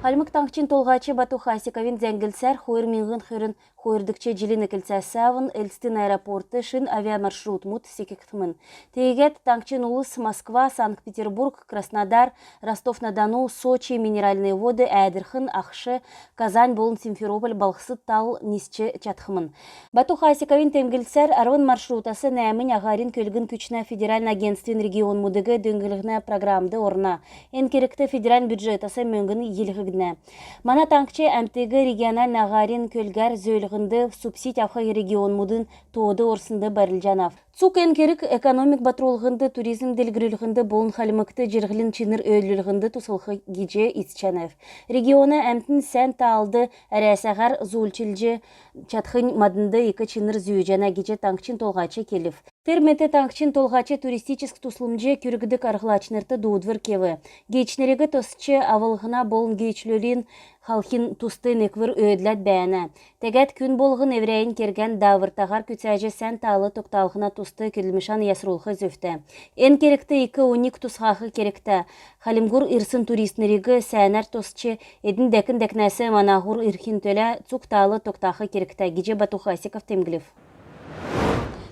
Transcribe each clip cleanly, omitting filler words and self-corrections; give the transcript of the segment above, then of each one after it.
Халмык таңчин толғачы Бату Хасиковин зәңгілсәр хойыр минғын хырын хойырдыкче жилин экілцәсавын Эльстин аэропорты шын авиамаршрут мут секектімін. Тегет таңчин улыс Москва, Санкт-Петербург, Краснодар, Ростов-на-Дону, Сочи, Минеральные воды, Әдірхін, Ақшы, Казань, Болын, Симферополь, Балқсы, Тал, Нисче, Чатхымын. Бату Хасиковин темгілсәр арвын маршрутасы нәмін ағарин көлгін күчіне федеральный агентствен регион мудыгы дөңгілігіне программды орна. Ен керекті федераль бюджетасы мөңгін елгі Мана таңкче әмтегі региональ нағарин көлгәр зөйлігінді субсидия авхай регион мудын тоды орсынды барыл жанав. Цук энкерік экономик батролғынды туризм делгірілгінді болын халымықты жергілін чиныр өйлілгінді тусылғы геже исчанев. Регионы әмтін сән таалды әрәсәғар зулчилже чатхын мадынды екі чиныр зүйжана геже таңкчин толғачы келів. Терметі таңкчин толғачы туристическ туслымже күргідік арғылачнырты дуудвыр кеві. Гечнерегі тосчы авылғына болын гечлөлін халхин тустын еквір өйдләт бәйіні. Тәгәт күн болғын еврейін керген давыртағар күтсәжі сән талы тоқталғына тусты келмешан ясрулғы зөфті. Ен керекті екі уник тусқақы керекті. Халимгур ирсын туристнерегі сәнәр тосчы едін дәкін дәкнәсі манағур ирхин төлі цуқталы тоқтақы керекті. Геже Бату Хасиков темгілів.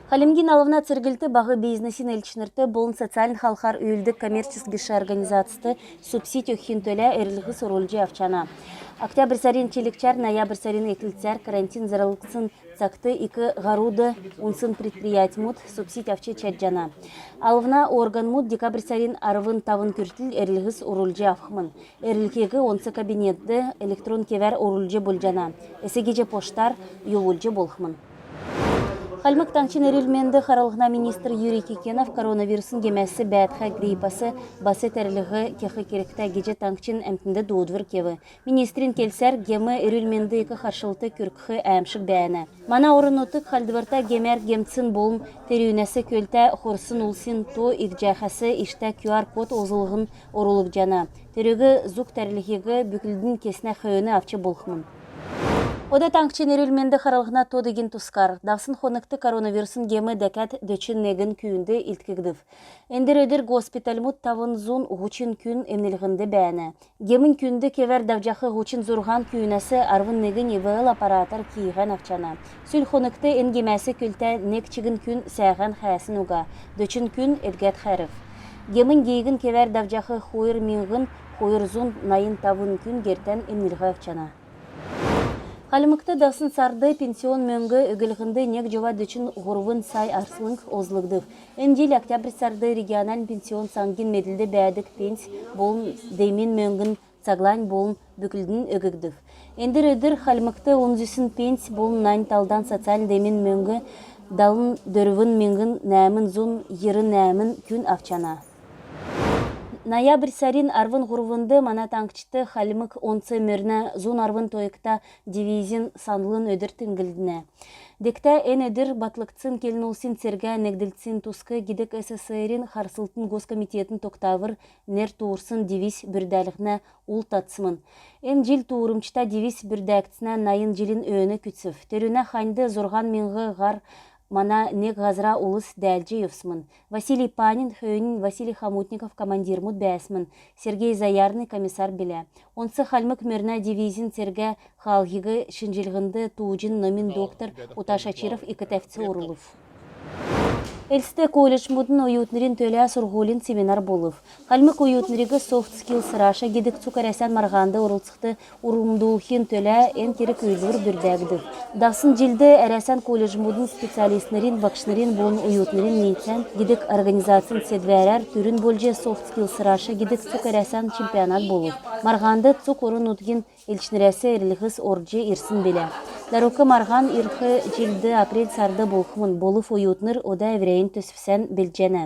Халимгин алывна циргілті бағы бизнесін әлчінірті болын социалин халқар үйілдік коммерческ беші организацияты субсидия хинтөлі әрілгі сұрулжы авчана. Октябрь сарин челікчар, ноябрь сарин екілцар, карантин зарылықсын цақты икі ғаруды унсын предприятий муд субсидия авчы чаджана. Алывна орган муд декабрь сарин арвын тавын күртіл әрілгіз урулжы авхмын. Әрілгегі онсы кабинетті электрон кевер урулжы болжана. Эсегеже поштар ювулжы болхмын. Халмык таңчин әрілменді қаралғына министр Юрий Кикенов коронавирусын кемәсі бәтқа гриппасы басы тәрілігі кеқі керекті геже таңчин әмтінді дуудвыр кеві. Министрин келсәр гемі әрілменді екі қаршылты күркхі әмшік бәйіні. Мана орын отық халдыварта гемер гемцін болым терюнәсі көлті хорсын улсын то игджахасы ішті QR-код озылығын орылық жана. Терегі зук тәрілігі бүкілдің кесіне қойыны авчы болқмын. Ода таңкчин әрілменді қаралғына тодыгін тұскар. Давсын хоныкты коронавирусын гемі дәкәт дөчін негін күйінді илткігдів. Әндір өдір госпиталь мұт тавын зун ғучин күн емнелғінді бәйіні. Гемін күнді кевер давжақы ғучин зұрған күйінәсі арвын негін евел аппаратар кейген авчана. Сүл хоныкты әнгемәсі күлті некчігін күн сәған қәсін уға. Дөчін күн әлгәт қәрів. Гемін гейгін кевер давжақы хойыр минғын хойыр зун найын тавын күн гертен емнелгі авчана. Халымыкты дасын сарды пенсион мөңгі үгілгінді нек жова дөчін ғұрвын сай арсылынг озлығдыв. Әмдел октябрь сарды региональ пенсион саңгин меділді бәдік пенс болын деймен мөңгін цаглань болын бүкілдің үгігдів. Әндір өдір халымыкты онзүсін пенс болын найн талдан социаль деймен мөңгі далын дөрвін мөңгін нәмін зун ері нәмін күн авчана. Ноябрь сарин арвын ғұрвынды мана таңкчыты халимык онцы мөрні зун арвын тойықта дивизин санлын өдір тінгілдіне. Декта ән өдір батлықцын келінулсин серга нәгділцин тусқы гидек СССРин харсылтын госкомитетін тоқтавыр нер туырсын дивиз бүрдәліғіне ұл татсымын. Ән жил туырымчыта дивиз бүрдәктісіне найын жилін өні күтсів. Теріне ханды зорған минғы ғар мана нег ғазра улыс дәлжі евсмын. Василий Панин, Хöyнин, Василий Хамутников командир мұд бәсмін. Сергей Заярный комиссар білі. Онсы халмык мөрна дивизин серге халгигі шынжылғынды туужин номин доктор Уташ Ачиров и Катевцы Урулов. Эльсте колледж мудын уютнырин төлі сұрғолин семинар болов. Халмык уютнырығы soft skills раша гедік цукарясан марғанды урылцықты урумдулхин төлі ән керек өйлір бүрдәгдір. Дасын жилді әрәсан колледж мудын специалистнырин, бақшнырин болын уютнырин нейтсен гедік организациян седвәрәр түрін болже soft skills раша гедік цукарясан чемпионат болов. Марғанды цук орын ұтгин елчнірәсі әріліғіз орджи ирсын белі. Даруқы марған ирхы жилді апрель сарды болқымын болыв уютныр ода әврейін төсіпсен білджені.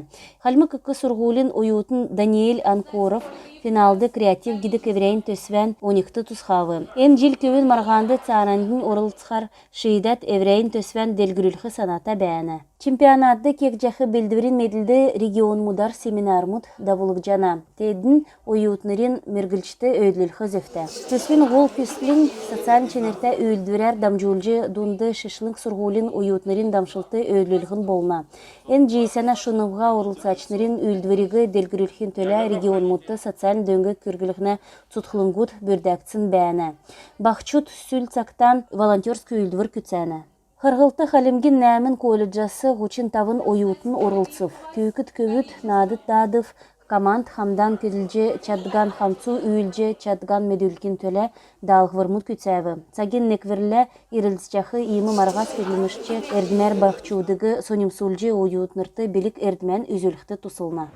Халмык үкі сұрғулин уютын Даниэль Анкоров финалды креатив гидік әврейін төсвен 12 тұсқавы. Ән жил көвін марғанды царандың орылцқар шейдат әврейін төсвен делгірілхі саната бәяны. Чемпионатты кек жақы білдірін меділді регион мудар семинар мұд давылық жана. Тейдің уютнырин мергілчті өйділхі зөфті. Төсвен ғол күслін социаль ченерті өйдірер дамжулжы дунды шышлың сұрғулин уютнырин дамшылты өйділхін болна. Ән жейсана шынывға орылсачнырин өйдвірігі делгірілхін төлі регион мудты социаль кән дөңгі күргілігіне тұтқылыңгуд бүрдәкцін бәне. Бақчут сүл цактан волонтерскую үлдівір күтсәне. Хырғылты халимгин нәмін колледжасы ғучин тавын ойутын орылцыв. Күйкіт көвіт надыт дадыв, команд хамдан көділже чадган хамцу үйілже чадган медүлкин төлі далғвырмут күтсәві. Цагин неквірлі ирілсчахы имы марғас көгілмішче әрдмәр бақчудығы сонимсулже ойутнырты білік әрдмән үзілікті тусылна.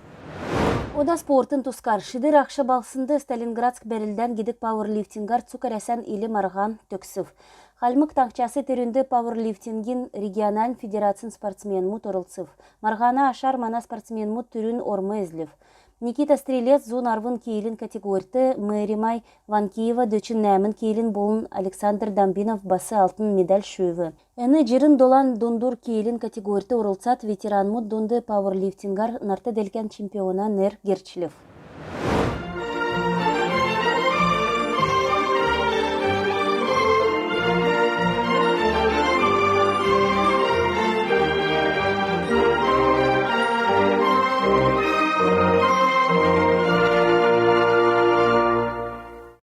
Ода спортын тускар. Шидыр ақша балсынды Сталинградск бәрілден гидік пауэрлифтингар цукарясан или марған төксів. Халмык таңчасы түрінді пауэрлифтингин региональ федерацин спортсмен мұт орылцыв. Марғана ашар мана спортсмен мұт түрін ормы әзлів. Никита Стрелец зон арвын кейлін категорты Мэримай Ванкиева дөчін нәмін кейлін болын Александр Дамбинов басы алтын медаль шөві. Әні жирін долан дондур кейлін категорты орылцат ветеран мұт донды пауэрлифтингар нарты делкен чемпиона Нер Герчлев.